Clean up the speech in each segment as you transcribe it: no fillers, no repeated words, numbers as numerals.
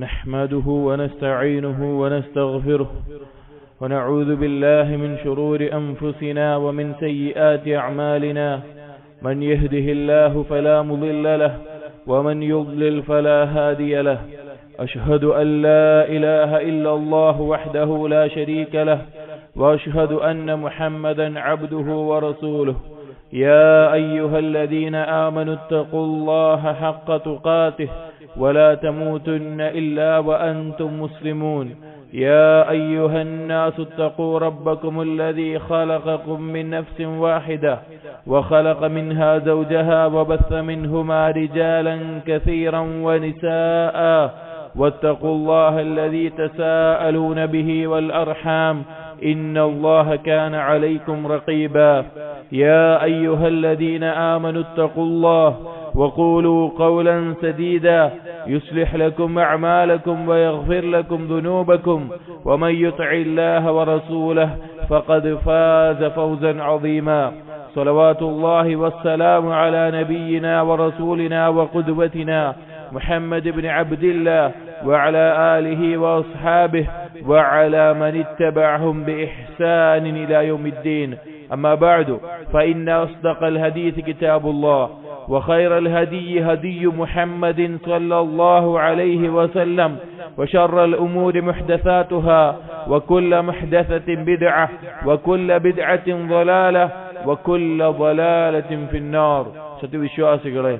نحمده ونستعينه ونستغفره ونعوذ بالله من شرور أنفسنا ومن سيئات أعمالنا من يهده الله فلا مضل له ومن يضلل فلا هادي له أشهد أن لا إله إلا الله وحده لا شريك له وأشهد أن محمدا عبده ورسوله يا أيها الذين آمنوا اتقوا الله حق تقاته ولا تموتن إلا وأنتم مسلمون يا أيها الناس اتقوا ربكم الذي خلقكم من نفس واحدة وخلق منها زوجها وبث منهما رجالا كثيرا ونساء واتقوا الله الذي تساءلون به والأرحام إن الله كان عليكم رقيبا يا أيها الذين آمنوا اتقوا الله وقولوا قولا سديدا يصلح لكم أعمالكم ويغفر لكم ذنوبكم ومن يطع الله ورسوله فقد فاز فوزا عظيما صلوات الله والسلام على نبينا ورسولنا وقدوتنا محمد بن عبد الله وعلى آله وأصحابه وعلى من اتبعهم بإحسان إلى يوم الدين أما بعد فإن أصدق الحديث كتاب الله وخير الهدي هدي محمد صلى الله عليه وسلم وشر الأمور محدثاتها وكل محدثة بدعة وكل بدعة ضلالة وكل ضلالة في النار സത്യവിശ്വാസികളെ,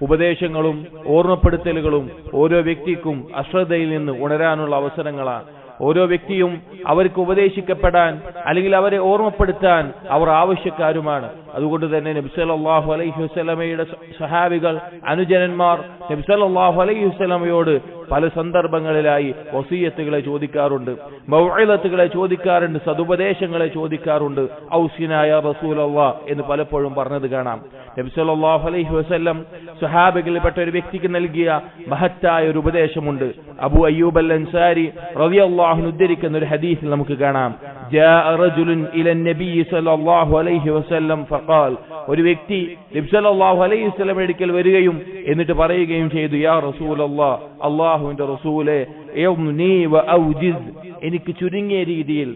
ഉപദേശങ്ങളും ഓർമ്മപ്പെടുത്തലുകളും ഓരോ വ്യക്തിക്കും അശ്രദ്ധയിൽ നിന്ന് ഉണരാനുള്ള അവസരങ്ങളാണ്. ഓരോ വ്യക്തിയും അവർക്ക് ഉപദേശിക്കപ്പെടാൻ അല്ലെങ്കിൽ അവരെ ഓർമ്മപ്പെടുത്താൻ അവർ ആവശ്യക്കാരുമാണ്. അതുകൊണ്ട് തന്നെ നബി സല്ലല്ലാഹു അലൈഹി വസല്ലമയുടെ സഹാബികൾ, അനുജനന്മാർ നബി സല്ലല്ലാഹു അലൈഹി വസല്ലമയോട് പല സന്ദർഭങ്ങളിലായി വസിയത്തുകളെ ചോദിക്കാറുണ്ട്, മൗഇദത്തുകളെ ചോദിക്കാറുണ്ട്, സദുപദേശങ്ങളെ ചോദിക്കാറുണ്ട്. ഔസിനാ യാ റസൂലല്ലാഹ് എന്ന് പലപ്പോഴും പറഞ്ഞത് കാണാം. നബി സല്ലല്ലാഹു അലൈഹി വസല്ലം സഹാബികളിൽപ്പെട്ട ഒരു വ്യക്തിക്ക് നൽകിയ മഹത്തായ ഒരു ഉപദേശമുണ്ട്. അബൂ അയ്യൂബ് അൽ അൻസാരി റളിയല്ലാഹു അൻഹു ഉദ്ധരിക്കുന്ന ഒരു ഹദീസിൽ നമുക്ക് കാണാം, ജാഅ റജുലുൻ ഇലൻ നബി സല്ലല്ലാഹു അലൈഹി വസല്ലം ഫഖാൽ, ഒരു വ്യക്തി നബി സല്ലല്ലാഹു അലൈഹി വസല്ലമയുടെ അടുക്കൽ വരികയും എന്നിട്ട് പറയുകയും ചെയ്തു, യാ റസൂലല്ലാഹ്, അല്ലാഹുവിന്റെ റസൂലേ, യൗനി വ ഔജിസ്, എനിക്ക് ചുരുങ്ങിയ രീതിയിൽ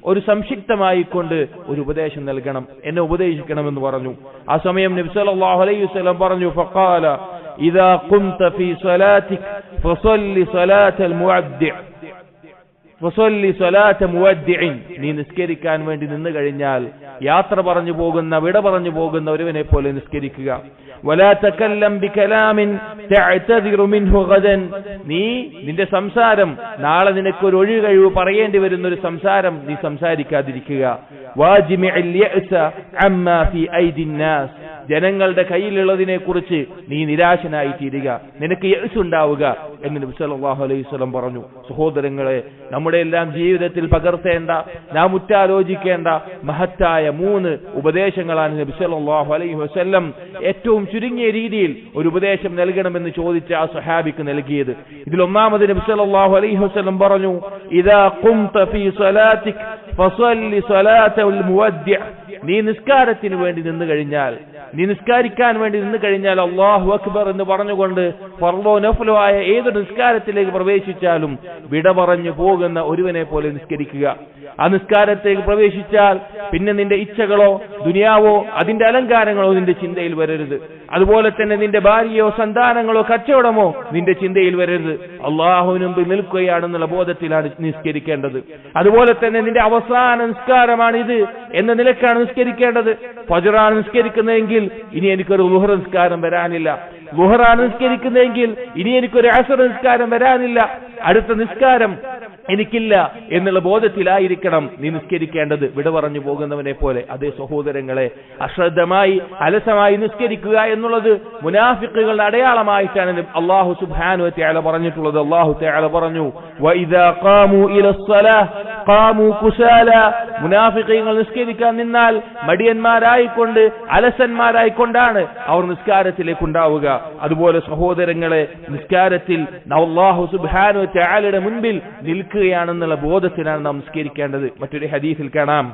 ഒരു സംക്ഷിപ്തമായിക്കൊണ്ട് ഒരു ഉപദേശം നൽകണം, എന്നെ ഉപദേശിക്കണമെന്ന് പറഞ്ഞു. ആ സമയം നബി സല്ലല്ലാഹു അലൈഹി വസല്ലം പറഞ്ഞു, ഫഖാല ഇദാ ഖുംത ഫീ സ്വലാതിക് ഫസല്ലി സ്വലാത്തൽ മുഅദ്ദിഅ ഫസല്ലി സ്വലാത്ത മുവദ്ദിഇൻ, നീ നിസ്കരിക്കാൻ വേണ്ടി നിന്ന് കഴിഞ്ഞാൽ യാത്ര പറഞ്ഞു പോകുന്ന, വിട പറഞ്ഞു പോകുന്ന ഒരുവനെ പോലെ നിസ്കരിക്കുക. വലാ തകല്ലം ബികലാമിൻ തഅതദിറു മിൻഹു ഗദൻ, നീ നിന്റെ സംസാരം നാളെ നിനക്കൊരു ഒഴികഴിവ് പറയേണ്ടി വരുന്ന ഒരു സംസാരം നീ സംസാരിക്കാതിരിക്കുക. വാജിമിഉൽ യഅസ അമ്മാ ഫീ ഐദിൻ നാസ്, ജനങ്ങളുടെ കയ്യിലുള്ളതിനെ കുറിച്ച് നീ നിരാശനായി തീരുക, നിനക്ക് യഅസ് ഉണ്ടാവുക എന്ന് നബി സല്ലല്ലാഹു അലൈഹി വസല്ലം പറഞ്ഞു. സഹോദരങ്ങളെ, നമ്മുടെ എല്ലാം ജീവിതത്തിൽ പകർത്തേണ്ട, നാം ഉറ്റാലോചിക്കേണ്ട മഹത്തായ 3 ഉപദേശങ്ങളാണ് നബി സല്ലല്ലാഹു അലൈഹി വസല്ലം ഏറ്റവും ചുരുങ്ങിയ രീതിയിൽ ഒരു ഉപദേശം നൽകണമെന്ന് ചോദിച്ച ആ സ്വഹാബിക്ക് നൽകിയത്. ഇതിൽ ഒന്നാമത് നബി സല്ലല്ലാഹു അലൈഹി വസല്ലം പറഞ്ഞു, ഇദാ ഖുംത ഫീ സ്വലാതിക് ഫസല്ലി സ്വലാത്തൽ മുവദ്ദിഅ, നീ നിസ്കാരത്തിന് വേണ്ടി നിന്ന് കഴിഞ്ഞാൽ, നീ നിസ്കാരിക്കാൻ വേണ്ടി നിന്ന് കഴിഞ്ഞാൽ അല്ലാഹു അക്ബർ എന്ന് പറഞ്ഞുകൊണ്ട് ഫർളോ നഫ്ലോ ആയ ഏതൊരു നിസ്കാരത്തിലേക്ക് പ്രവേശിച്ചാലും വിട പറഞ്ഞു പോകുന്ന ഒരുവനെ പോലെ നിസ്കരിക്കുക. ആ നിസ്കാരത്തേക്ക് പ്രവേശിച്ചാൽ പിന്നെ നിന്റെ ഇച്ഛകളോ ദുനിയാവോ അതിന്റെ അലങ്കാരങ്ങളോ നിന്റെ ചിന്തയിൽ വരരുത്. അതുപോലെ തന്നെ നിന്റെ ഭാര്യയോ സന്താനങ്ങളോ കച്ചവടമോ നിന്റെ ചിന്തയിൽ വരരുത്. അള്ളാഹുവിന് മുമ്പിൽ നിൽക്കുകയാണെന്നുള്ള ബോധത്തിലാണ് നിസ്കരിക്കേണ്ടത്. അതുപോലെ തന്നെ നിന്റെ അവസാന നിസ്കാരമാണ് ഇത് എന്ന നിലക്കാണ് നിസ്കരിക്കേണ്ടത്. ഫജ്റാണ് നിസ്കരിക്കുന്നതെങ്കിൽ ഇനി എനിക്കൊരു ളുഹർ നിസ്കാരം വരാനില്ല, ളുഹറാണ് നിസ്കരിക്കുന്നതെങ്കിൽ ഇനി എനിക്കൊരു അസ്ർ നിസ്കാരം വരാനില്ല, അടുത്ത നിസ്കാരം എനിക്കില്ല എന്നുള്ള ബോധത്തിലായിരിക്കണം നീ നിസ്കരിക്കേണ്ടത്, വിട പറഞ്ഞു പോകുന്നവനെ പോലെ. അതേ സഹോദരങ്ങളെ, അശ്രദ്ധമായി അലസമായി നിസ്കരിക്കുക എന്നുള്ളത് മുനാഫിക്കുകളുടെ അടയാളമായിട്ടാണ് അല്ലാഹു സുബ്ഹാനഹു വ തആല പറഞ്ഞിട്ടുള്ളത്. അല്ലാഹു തആല പറഞ്ഞു, വഇദാ ഖാമൂ ഇലസ്സലാഹ് ഖാമൂ കുസാല മുനാഫിഖീങ്ങൾ നിസ്കരിക്കാൻ നിന്നാൽ മടിയന്മാരായിക്കൊണ്ട് അലസന്മാരായിക്കൊണ്ടാണ് അവർ നിസ്കാരത്തിലേക്ക് ഉണ്ടാവുക. അതുപോലെ സഹോദരങ്ങളെ, നിസ്കാരത്തിൽ അല്ലാഹു സുബ്ഹാനഹു വ തആലയുടെ മുൻപിൽ നിൽക്കുകയാണെന്നുള്ള ബോധത്തിലാണ് നാം നിസ്കരിക്കേണ്ടത്. മറ്റൊരു ഹദീസിൽ കാണാം,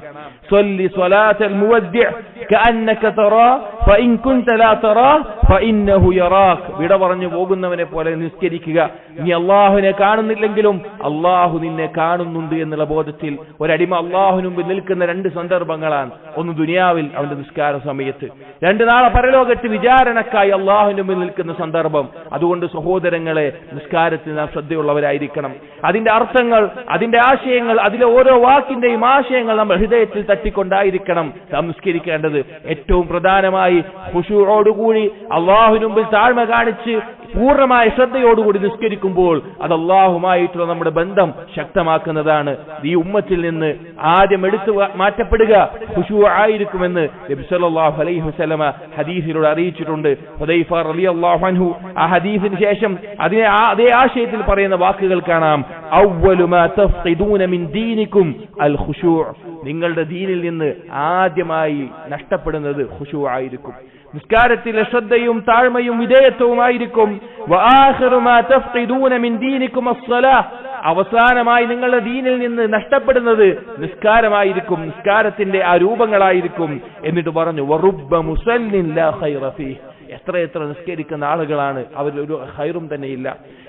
സ്വല്ലി സ്വലാത്തൽ മുവദ്ദിഅ കഅന്നക തറാ ഫഇൻ കുൻത ലാ തറാ ഫഇന്നഹു യറാക്. വിട പറഞ്ഞു പോകുന്നവനെ പോലെ നിസ്കരിക്കുക. നീ അല്ലാഹുവിനെ കാണുന്നില്ലെങ്കിലും അല്ലാഹു നിന്നെ കാണുന്നുണ്ട് എന്നുള്ള ബോധത്തിൽ. ഒരടിമ അല്ലാഹുവിന് മുമ്പിൽ നിൽക്കുന്ന രണ്ട് സന്ദർഭങ്ങളാണ്. ഒന്ന് ദുനിയാവിൽ അവന്റെ നിസ്കാര സമയത്ത്, രണ്ട് നാളെ പരലോകത്ത് വിചാരണക്കായി അല്ലാഹുവിന്റെ മുമ്പിൽ നിൽക്കുന്ന സന്ദർഭം. അതുകൊണ്ട് സഹോദരങ്ങളെ, നിസ്കാരത്തിൽ നാം ശ്രദ്ധയുള്ളവരായിരിക്കണം. അതിന്റെ അർത്ഥങ്ങൾ, അതിന്റെ ആശയങ്ങൾ, അതിലെ ഓരോ വാക്കിന്റെയും ആശയങ്ങൾ നമ്മൾ ഹൃദയത്തിൽ തട്ടിക്കൊണ്ടായിരിക്കണം നാം നിസ്കരിക്കേണ്ടത്. ഏറ്റവും പ്രധാനമായി ഖുശൂഅോടുകൂടി അല്ലാഹുവിന് മുമ്പിൽ താഴ്മ കാണിച്ച് പൂർണ്ണമായ ശ്രദ്ധയോടുകൂടി നിസ്കരിക്കുമ്പോൾ അത് അല്ലാഹുമായിട്ടുള്ള നമ്മുടെ ബന്ധം ശക്തമാക്കുന്നതാണ്. ഈ ഉമ്മത്തിൽ നിന്ന് ആദ്യം എടുത്തു മാറ്റപ്പെടുക ഖുശൂഅ ആയിരിക്കുമെന്ന് നബി സല്ലല്ലാഹു അലൈഹി വസല്ലമ ഹദീസിലൂടെ അറിയിച്ചിട്ടുണ്ട്. ഹുദൈഫ റളിയല്ലാഹു അൻഹു ആ ഹദീസിന് ശേഷം അതേ ആശയത്തിൽ പറയുന്ന വാക്കുകൾ കാണാം, അവ്വലു മാ തഫ്ഖിദൂന മിൻ ദീനികും അൽ ഖുശൂഅ. നിങ്ങളുടെ ദീനിൽ നിന്ന് ആദ്യമായി നഷ്ടപ്പെടുന്നത് ഖുശൂഅ ആയിരിക്കും. നിസ്കാരത്തിലെ ശ്രദ്ധയും താഴ്മയും വിധേയത്വവുമായിരിക്കും. വആഖിറു മാ തഫ്ഖിദൂന മിൻ ദീനികും അസ്സലാഹ്. അവസാനമായി നിങ്ങളുടെ ദീനിൽ നിന്ന് നഷ്ടപ്പെടുന്നത് നിസ്കാരമായിരിക്കും, നിസ്കാരത്തിന്റെ ആ രൂപങ്ങളായിരിക്കും. എന്നിട്ട് പറഞ്ഞു, വറുബ്ബ മുസല്ലിൻ ലാ ഖൈറ ഫീഹി. എത്ര നിസ്കരിക്കുന്ന ആളുകളാണ്, അവരിലൊരു ഖൈറും തന്നെയില്ല.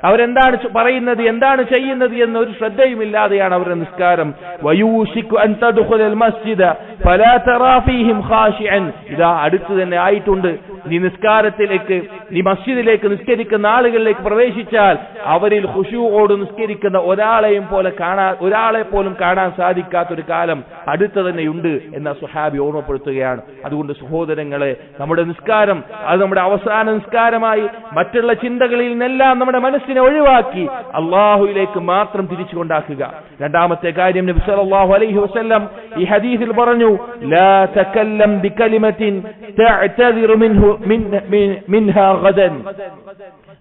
അവരെന്താണ് പറയുന്നത്, എന്താണ് ചെയ്യുന്നത് എന്ന ഒരു ശ്രദ്ധയുമില്ലാതെയാണ് അവരുടെ നിസ്കാരം. വയൂശികു അൻ തദ്ഖുലൽ മസ്ജിദ ഫലാ തറാ ഫീഹിം ഖാശിഅൻ. ഇതാ അടുത്ത് തന്നെ ആയിട്ടുണ്ട്. നീ നിസ്കാരത്തിലേക്ക്, നീ മസ്ജിദിലേക്ക് നിസ്കരിക്കുന്ന ആളുകളിലേക്ക് പ്രവേശിച്ചാൽ അവരിൽ ഖുശൂഅോട് നിസ്കരിക്കുന്ന ഒരാളെ പോലും കാണാൻ സാധിക്കാത്തൊരു കാലം അടുത്ത് തന്നെയുണ്ട് എന്ന സ്വഹാബി ഓർമ്മപ്പെടുത്തുകയാണ്. അതുകൊണ്ട് സഹോദരങ്ങളെ, നമ്മുടെ നിസ്കാരം അത് നമ്മുടെ അവസാന നിസ്കാരമായി മറ്റുള്ള ചിന്തകളിൽ നിന്നെല്ലാം നമ്മുടെ മനസ്സിനെ ഒഴിവാക്കി അല്ലാഹുവിലേക്ക് മാത്രം തിരിച്ചുകൊണ്ടാക്കുക. രണ്ടാമത്തെ കാര്യം, നബി സല്ലല്ലാഹു അലൈഹി വസല്ലം ഈ ഹദീസിൽ പറഞ്ഞു, ലാ തകല്ലം ബികലിമത്തിൻ തഅ്തദിറു മിൻഹാ ഗദൻ.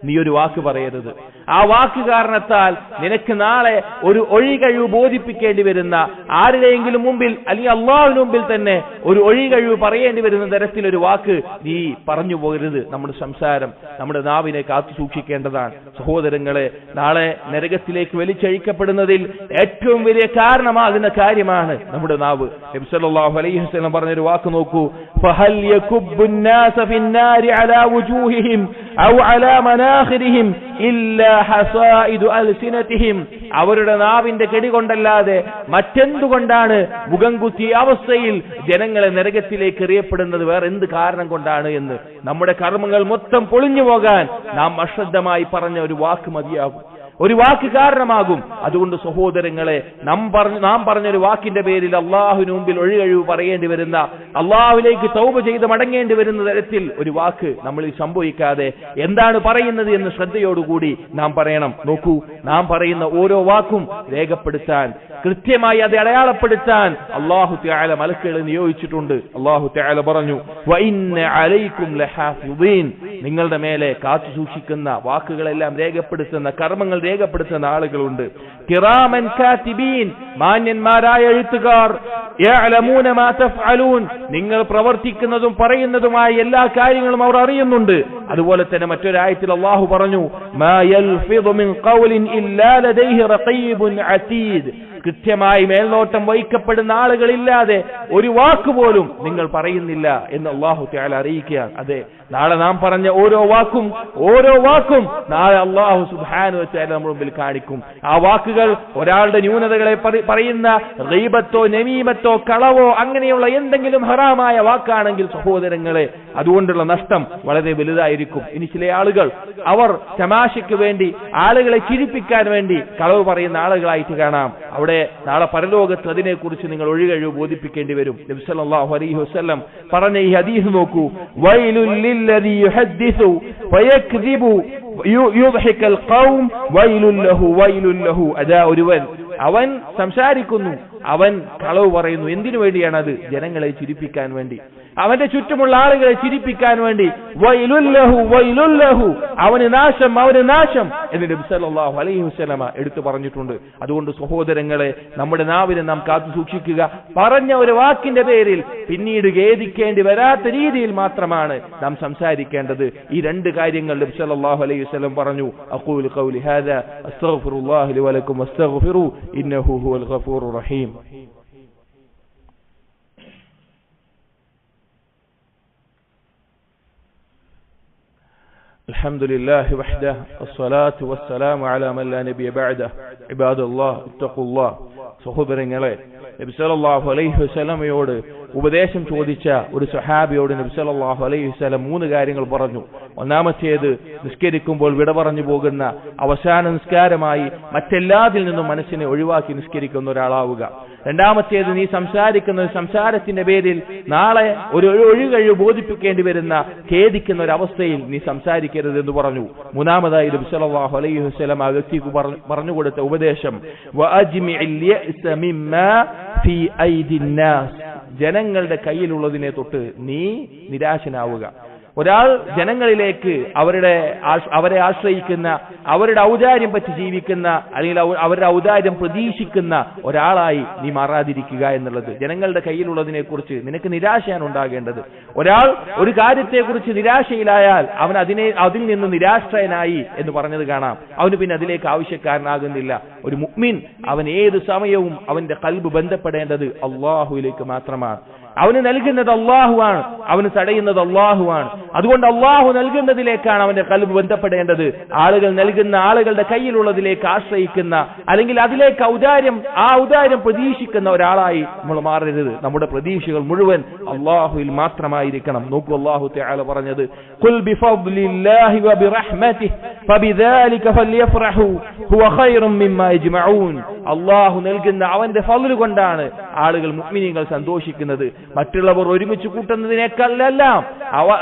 നീ ഒരു വാക്ക് പറയരുത്, ആ വാക്ക് കാരണത്താൽ നിനക്ക് നാളെ ഒരു ഒഴികഴിവ് ബോധിപ്പിക്കേണ്ടി വരുന്ന, ആരുടെയെങ്കിലും മുമ്പിൽ അല്ലെങ്കിൽ അല്ലാഹുവിന്റെ മുമ്പിൽ തന്നെ ഒരു ഒഴികഴിവ് പറയേണ്ടി വരുന്ന തരത്തിലൊരു വാക്ക് നീ പറഞ്ഞു പോകരുത്. നമ്മുടെ സംസാരം, നമ്മുടെ നാവിനെ കാത്തു സൂക്ഷിക്കേണ്ടതാണ്. സഹോദരങ്ങളെ, നാളെ നരകത്തിലേക്ക് വലിച്ചഴിക്കപ്പെടുന്നതിൽ ഏറ്റവും വലിയ കാരണമാകുന്ന കാര്യമാണ് നമ്മുടെ നാവ്. നബി സല്ലല്ലാഹു അലൈഹി വസല്ലം പറഞ്ഞൊരു വാക്ക് നോക്കൂ, ഫഹൽ യകുബ്ബുൻ നാസ ഫിന്നാരി അലാ വുജൂഹിഹിം ഔ അലാ മനാഖിരിഹിം ഇല്ലാ ഹസായിദു അൽസിനതിഹിം. അവരുടെ നാവിന്റെ കെടി കൊണ്ടല്ലാതെ മറ്റെന്തുകൊണ്ടാണ് മുഖം കുത്തിയ അവസ്ഥയിൽ ജനങ്ങളെ നരകത്തിലേക്ക് എറിയപ്പെടുന്നത്, വേറെ എന്ത് കാരണം കൊണ്ടാണ് എന്ന്. നമ്മുടെ കർമ്മങ്ങൾ മൊത്തം പൊളിഞ്ഞു പോകാൻ നാം അശ്രദ്ധമായി പറഞ്ഞ ഒരു വാക്ക് മതിയാകും, ഒരു വാക്ക് കാരണമാകും. അതുകൊണ്ട് സഹോദരങ്ങളെ, നാം പറഞ്ഞൊരു വാക്കിന്റെ പേരിൽ അള്ളാഹുവിന് മുമ്പിൽ ഒഴികഴിവ് പറയേണ്ടി വരുന്ന, അള്ളാഹുവിലേക്ക് തൗബ ചെയ്ത് മടങ്ങേണ്ടി വരുന്ന തരത്തിൽ ഒരു വാക്ക് നമ്മളിൽ സംഭവിക്കാതെ എന്താണ് പറയുന്നത് എന്ന് ശ്രദ്ധയോടുകൂടി നാം പറയണം. നോക്കൂ, നാം പറയുന്ന ഓരോ വാക്കും രേഖപ്പെടുത്താൻ, കൃത്യമായി അത് അടയാളപ്പെടുത്താൻ അല്ലാഹു തആല മലക്കുകളെ നിയോഗിച്ചിട്ടുണ്ട്. അല്ലാഹു തആല പറഞ്ഞു, വഇന്ന അലൈക്കും ലഹാഫിദീൻ. നിങ്ങളുടെ മേലെ കാത്തു സൂക്ഷിക്കുന്ന, വാക്കുകളെല്ലാം രേഖപ്പെടുത്തുന്ന, കർമ്മങ്ങൾ രേഖപ്പെടുത്തുന്ന ആളുകളുണ്ട്. കിറാമൻ കാതിബീൻ, മാന്യന്മാരായ എഴുത്തുകാർ. യഅലമൂന മാ തഫ്അലൂൻ, നിങ്ങൾ പ്രവർത്തിക്കുന്നതും പറയുന്നതുമായ എല്ലാ കാര്യങ്ങളും അവർ അറിയുന്നുണ്ട്. അതുപോലെ തന്നെ മറ്റൊരായത്തിൽ അല്ലാഹു പറഞ്ഞു, മാ യൽഫിദു മിൻ ഖൗലിൻ ഇല്ലാ ലദൈഹി റഖീബുൻ അതീദ്. കൃത്യമായി മേൽനോട്ടം വഹിക്കപ്പെടുന്ന ആളുകളില്ലാതെ ഒരു വാക്കുപോലും നിങ്ങൾ പറയുന്നില്ല എന്ന് അല്ലാഹു തആല അറിയിക്കുകയാണ്. അതെ, നാളെ നാം പറഞ്ഞ ഓരോ വാക്കും നാളെ അല്ലാഹു സുബ്ഹാനഹു വ തആല നമ്മുടെ മുമ്പിൽ കാണിക്കും. ആ വാക്കുകൾ ഒരാളുടെ ന്യൂനതകളെ പറയുന്ന ഗീബത്തോ നമീമത്തോ കളവോ അങ്ങനെയുള്ള എന്തെങ്കിലും ഹറാമായ വാക്കാണെങ്കിൽ സഹോദരങ്ങളെ, അതുകൊണ്ടുള്ള നഷ്ടം വളരെ വലുതായിരിക്കും. ഇനി ചില ആളുകൾ അവർ തമാശയ്ക്ക് വേണ്ടി, ആളുകളെ ചിരിപ്പിക്കാൻ വേണ്ടി കളവ് പറയുന്ന ആളുകളായിട്ട് കാണാം. അവിടെ നാളെ പരലോകത്ത് അതിനെക്കുറിച്ച് നിങ്ങൾ ഒഴികഴിവ് ബോധിപ്പിക്കേണ്ടി വരും. നബി സല്ലല്ലാഹു അലൈഹി വസല്ലം പറഞ്ഞ ഈ ഹദീസ് നോക്കൂ, വൈലുൽ ലില്ലദി യുഹദ്ദിസു ഫയക്ദിബു യുദ്ഹികൽ ഖൗം വൈലുൽ ലഹു. അതാ ഒരുവൻ, അവൻ സംസാരിക്കുന്നു, അവൻ കളവ് പറയുന്നു. എന്തിനു വേണ്ടിയാണത്? ജനങ്ങളെ ചിരിപ്പിക്കാൻ വേണ്ടി, അവന്റെ ചുറ്റുമുള്ള ആളുകളെ ചിരിപ്പിക്കാൻ വേണ്ടി. വൈലുല്ലഹു വൈലുല്ലഹു, അവന് നാശം, അവന് നാശം എന്ന് നബി സല്ലല്ലാഹു അലൈഹി വസല്ലമ എടുത്തു പറഞ്ഞിട്ടുണ്ട്. അതുകൊണ്ട് സഹോദരങ്ങളെ, നമ്മുടെ നാവിനെ നാം കാത്തു സൂക്ഷിക്കുക. പറഞ്ഞ ഒരു വാക്കിന്റെ പേരിൽ പിന്നീട് ഖേദിക്കേണ്ടി വരാത്ത രീതിയിൽ മാത്രമാണ് നാം സംസാരിക്കേണ്ടത്. ഈ രണ്ട് കാര്യങ്ങൾ നബി സല്ലല്ലാഹു അലൈഹി വസല്ലം പറഞ്ഞു. അഖൂലു ഖൗലി ഹാദാ അസ്തഗ്ഫിറുല്ലാഹ ലി വലക്കും വസ്തഗ്ഫിറു ഇന്നഹു ഹുവൽ ഗഫൂറുർ റഹീം. الحمد لله وحده والصلاة والسلام على من لا نبي بعده عباد الله اتقوا الله. സഹോദരങ്ങളെ, നബി സല്ലല്ലാഹു അലൈഹി വസല്ലമയോട് ഉപദേശം ചോദിച്ച ഒരു സ്വഹാബിയോട് നബി സല്ലല്ലാഹു അലൈഹി വസല്ലം 3 കാര്യങ്ങൾ പറഞ്ഞു. ഒന്നാമത്തേത്, നിസ്കരിക്കുമ്പോൾ വിട പറഞ്ഞു പോകുന്ന അവസാന നിസ്കാരമായി മറ്റെല്ലാതിൽ നിന്നും മനസ്സിനെ ഒഴിവാക്കി നിസ്കരിക്കുന്ന ഒരാളാവുക. രണ്ടാമത്തേത്, നീ സംസാരിക്കുന്ന സംസാരത്തിന്റെ പേരിൽ നാളെ ഒരു ഒഴികഴിവ് ബോധിപ്പിക്കേണ്ടി വരുന്ന ഖേദിക്കുന്ന ഒരവസ്ഥയിൽ നീ സംസാരിക്കരുതെന്ന് പറഞ്ഞു. മൂന്നാമതായി നബി സല്ലല്ലാഹു അലൈഹി വസല്ലം ആ വ്യക്തിക്ക് പറഞ്ഞു കൊടുത്ത ഉപദേശം, വഅജ്മിഇൽ യഅസ മിമ്മാ ഫീ ഐദിൻ നാസ്, ജനങ്ങളുടെ കയ്യിലുള്ളതിനെ തൊട്ട് നീ നിരാശനാവുക. ഒരാൾ ജനങ്ങളിലേക്ക് അവരെ ആശ്രയിക്കുന്ന, അവരുടെ ഔദാര്യം പറ്റി ജീവിക്കുന്ന, അല്ലെങ്കിൽ അവരുടെ ഔദാര്യം പ്രതീക്ഷിക്കുന്ന ഒരാളായി നീ മാറാതിരിക്കുക എന്നുള്ളത്. ജനങ്ങളുടെ കയ്യിലുള്ളതിനെ കുറിച്ച് നിനക്ക് നിരാശയാണ് ഉണ്ടാകേണ്ടത്. ഒരാൾ ഒരു കാര്യത്തെക്കുറിച്ച് നിരാശയിലായാൽ അവൻ അതിൽ നിന്ന് നിരാശ്രയനായി എന്ന് പറഞ്ഞത് കാണാം. അവന് പിന്നെ അതിലേക്ക് ആവശ്യക്കാരനാകുന്നില്ല. ഒരു മുഅ്മിൻ അവൻ ഏത് സമയവും അവന്റെ ഖൽബ് ബന്ധപ്പെടേണ്ടത് അല്ലാഹുവിലേക്ക് മാത്രമാണ്. അവന് നൽകുന്നത് അല്ലാഹുവാണ്, അവന് തടയുന്നത് അല്ലാഹുവാണ്. അതുകൊണ്ട് അല്ലാഹു നൽകുന്നതിലേക്കാണ് അവന്റെ ഖൽബ് ബന്ധപ്പെടേണ്ടത്. ആളുകൾ നൽകുന്ന, ആളുകളുടെ കയ്യിലുള്ളതിലേക്ക് ആശ്രയിക്കുന്ന, അല്ലെങ്കിൽ അതിലേക്ക് ഔദാര്യം പ്രതീക്ഷിക്കുന്ന ഒരാളായി നമ്മൾ മാറരുത്. നമ്മുടെ പ്രതീക്ഷകൾ മുഴുവൻ അല്ലാഹുവിൽ മാത്രമായിരിക്കണം. നോക്കൂ, അല്ലാഹു തആല പറഞ്ഞത്, ഖുൽ ബിഫദ്ലില്ലാഹി വബിറഹ്മതിഹി ഫബിദാലിക ഫൽയഫ്റഹു ഹുവ ഖൈറും മിമ്മാ യജ്മഊൻ. അല്ലാഹു നൽകുന്ന അവന്റെ ഫള് കൊണ്ടാണ് ആളുകൾ മുഅ്മിനീങ്ങൾ സന്തോഷിക്കുന്നത്. മറ്റുള്ളവർ ഒരുമിച്ച് കൂട്ടുന്നതിനേക്കാളെല്ലാം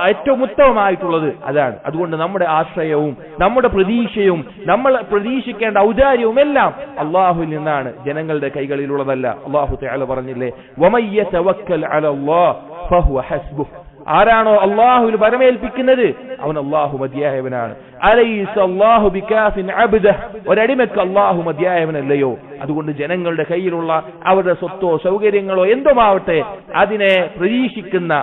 ഏറ്റവും ഉത്തമമായിട്ടുള്ളത് അതാണ്. അതുകൊണ്ട് നമ്മുടെ ആശ്രയവും നമ്മുടെ പ്രതീക്ഷയും നമ്മൾ പ്രതീക്ഷിക്കേണ്ട ഔദാര്യവും എല്ലാം അല്ലാഹുവിൽ നിന്നാണ്, ജനങ്ങളുടെ കൈകളിലുള്ളതല്ല. അല്ലാഹു തആല പറഞ്ഞില്ലേ, വമയ്യ തവക്കൽ അലല്ലാഹ് ഫഹുവ ഹസ്ബുഹ്. ആരാണോ അല്ലാഹുവിൽ പരമേൽപ്പിക്കുന്നത് അവൻ അല്ലാഹു മതിയായവനാണ്. അലൈസ അല്ലാഹു ബികാഫിൻ അബ്ദഹ്, ഒരടിമക്ക് അല്ലാഹു മതിയായവനല്ലയോ? അതുകൊണ്ട് ജനങ്ങളുടെ കയ്യിലുള്ള അവരുടെ സ്വത്തോ സൗകര്യങ്ങളോ എന്തുമാവട്ടെ, അതിനെ പ്രതീക്ഷിക്കുന്ന,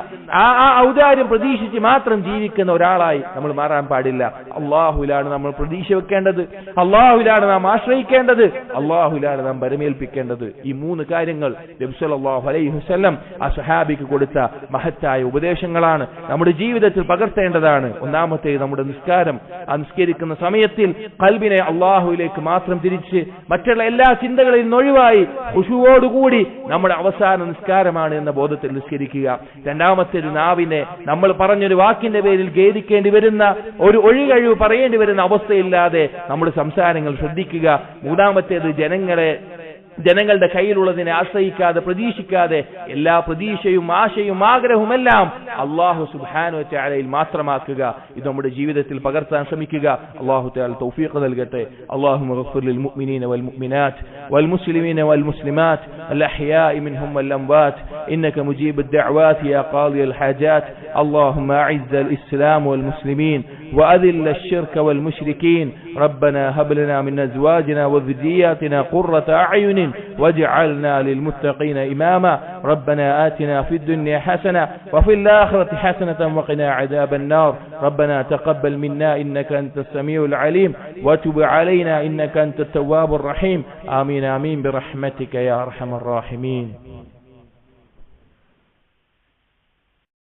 ആ ഔദാര്യം പ്രതീക്ഷിച്ച് മാത്രം ജീവിക്കുന്ന ഒരാളായി നമ്മൾ മാറാൻ പാടില്ല. അല്ലാഹുവിലാണ് നമ്മൾ പ്രതീക്ഷ വെക്കേണ്ടത്, അല്ലാഹുവിലാണ് നാം ആശ്രയിക്കേണ്ടത്, അല്ലാഹുവിലാണ് നാം പരമേൽപ്പിക്കേണ്ടത്. ഈ 3 കാര്യങ്ങൾ നബി സല്ലല്ലാഹു അലൈഹി വസല്ലം ആ സ്വഹാബിക്ക് കൊടുത്ത മഹത്തായ ഉപദേശങ്ങളാണ്, നമ്മുടെ ജീവിതത്തിൽ പകർത്തേണ്ടതാണ്. ഒന്നാമത്തേത്, നമ്മുടെ നിസ്കാരം. ആ നിസ്കരിക്കുന്ന സമയത്തിൽ ഖൽബിനെ അല്ലാഹുവിലേക്ക് മാത്രം തിരിച്ച് മറ്റുള്ള എല്ലാ ചിന്തകളിൽ നിന്ന് ഒഴിവായി ഖുശൂഓടുകൂടി നമ്മുടെ അവസാന നിസ്കാരമാണ് എന്ന ബോധത്തിൽ നിസ്കരിക്കുക. രണ്ടാമത്തേത്, നാവിനെ നമ്മൾ പറഞ്ഞൊരു വാക്കിന്റെ പേരിൽ ഖേദിക്കേണ്ടി വരുന്ന, ഒരു ഒഴികഴിവ് പറയേണ്ടി വരുന്ന അവസ്ഥയില്ലാതെ നമ്മുടെ സംസാരങ്ങൾ ശ്രദ്ധിക്കുക. മൂന്നാമത്തേത്, ജനങ്ങളുടെ കയ്യിലുള്ളതിനെ ആശ്രയിക്കാതെ, പ്രതീക്ഷിക്കാതെ, എല്ലാ പ്രതീക്ഷയും ആശയും ആഗ്രഹവുമെല്ലാം അല്ലാഹു സുബ്ഹാനഹു വ തആലയിൽ മാത്രമാക്കുക. ഇത് നമ്മുടെ ജീവിതത്തിൽ പകർത്താൻ ശ്രമിക്കുക. അല്ലാഹു തആല തൗഫീഖ് നൽകട്ടെ. അല്ലാഹുമ്മ ഗഫിർ ലിൽ മുഅ്മിനീന വൽ മുഅ്മിനാത്ത് വൽ മുസ്ലിമീന വൽ മുസ്ലിമാത്ത് അൽ അഹ്യാഇ മിൻഹും വൽ അംവാത്ത് ഇന്നക മുജീബുദ് ദഅവാത് യാ ഖാദിയൽ ഹാജാത്ത്. اللهم أعز الإسلام والمسلمين وأذل الشرك والمشركين. ربنا هب لنا من أزواجنا وذرياتنا قرة أعين واجعلنا للمتقين إماما. ربنا آتنا في الدنيا حسنة وفي الآخرة حسنة وقنا عذاب النار. ربنا تقبل منا إنك أنت السميع العليم وتب علينا إنك أنت التواب الرحيم. آمين آمين برحمتك يا أرحم الراحمين.